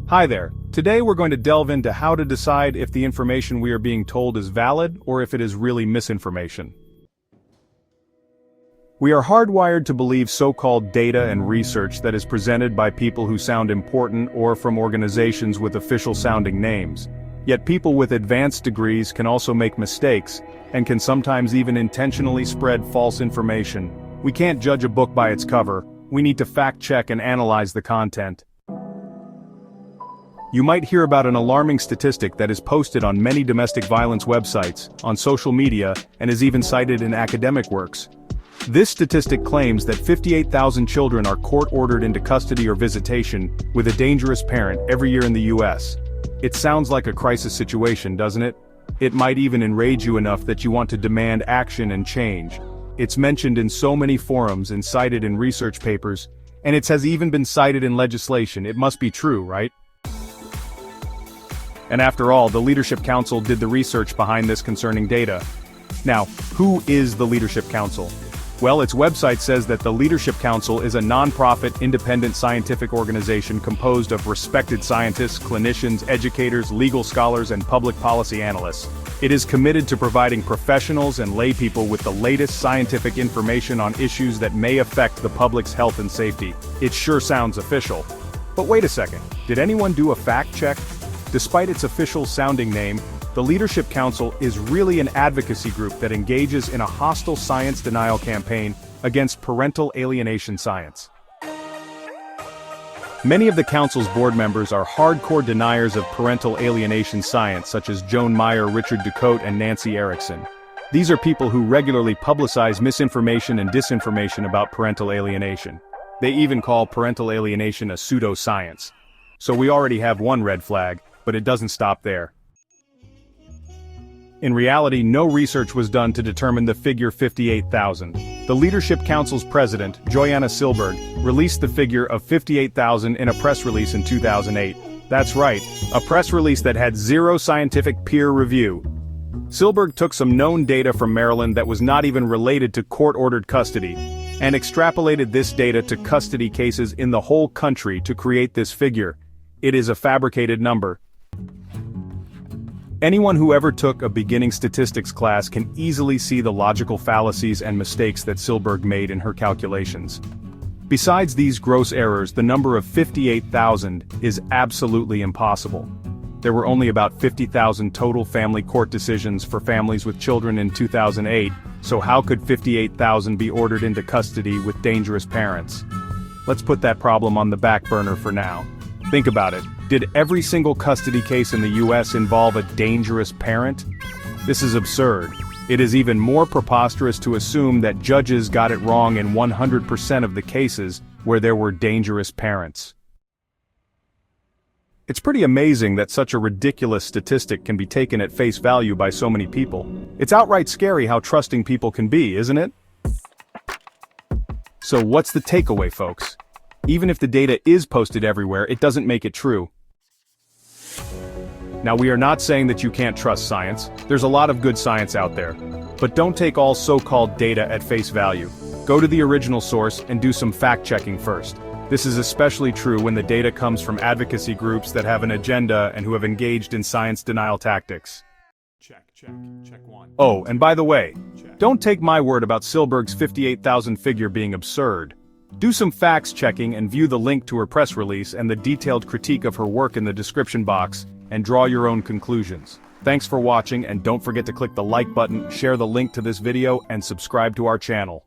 Hi there. Today we're going to delve into how to decide if the information we are being told is valid or if it is really misinformation. We are hardwired to believe so-called data and research that is presented by people who sound important or from organizations with official-sounding names. Yet people with advanced degrees can also make mistakes, and can sometimes even intentionally spread false information. We can't judge a book by its cover. We need to fact-check and analyze the content. You might hear about an alarming statistic that is posted on many domestic violence websites, on social media, and is even cited in academic works. This statistic claims that 58,000 children are court-ordered into custody or visitation with a dangerous parent every year in the US. It sounds like a crisis situation, doesn't it? It might even enrage you enough that you want to demand action and change. It's mentioned in so many forums and cited in research papers, and it has even been cited in legislation. It must be true, right? And after all, the Leadership Council did the research behind this concerning data. Now, who is the Leadership Council? Well, its website says that the Leadership Council is a non-profit, independent scientific organization composed of respected scientists, clinicians, educators, legal scholars, and public policy analysts. It is committed to providing professionals and laypeople with the latest scientific information on issues that may affect the public's health and safety. It sure sounds official. But wait a second, did anyone do a fact check? Despite its official-sounding name, the Leadership Council is really an advocacy group that engages in a hostile science denial campaign against parental alienation science. Many of the Council's board members are hardcore deniers of parental alienation science, such as Joan Meyer, Richard Ducote, and Nancy Erickson. These are people who regularly publicize misinformation and disinformation about parental alienation. They even call parental alienation a pseudoscience. So we already have one red flag, but it doesn't stop there. In reality, no research was done to determine the figure 58,000. The Leadership Council's president, Joanna Silberg, released the figure of 58,000 in a press release in 2008. That's right, a press release that had zero scientific peer review. Silberg took some known data from Maryland that was not even related to court-ordered custody, and extrapolated this data to custody cases in the whole country to create this figure. It is a fabricated number. Anyone who ever took a beginning statistics class can easily see the logical fallacies and mistakes that Silberg made in her calculations. Besides these gross errors, the number of 58,000 is absolutely impossible. There were only about 50,000 total family court decisions for families with children in 2008, so how could 58,000 be ordered into custody with dangerous parents? Let's put that problem on the back burner for now. Think about it. Did every single custody case in the US involve a dangerous parent? This is absurd. It is even more preposterous to assume that judges got it wrong in 100% of the cases where there were dangerous parents. It's pretty amazing that such a ridiculous statistic can be taken at face value by so many people. It's outright scary how trusting people can be, isn't it? So what's the takeaway, folks? Even if the data is posted everywhere, it doesn't make it true. Now, we are not saying that you can't trust science. There's a lot of good science out there. But don't take all so-called data at face value. Go to the original source and do some fact-checking first. This is especially true when the data comes from advocacy groups that have an agenda and who have engaged in science denial tactics. Check one. Oh, and by the way, don't take my word about Silberg's 58,000 figure being absurd. Do some facts checking and view the link to her press release and the detailed critique of her work in the description box, and draw your own conclusions. Thanks for watching, and don't forget to click the like button, share the link to this video, and subscribe to our channel.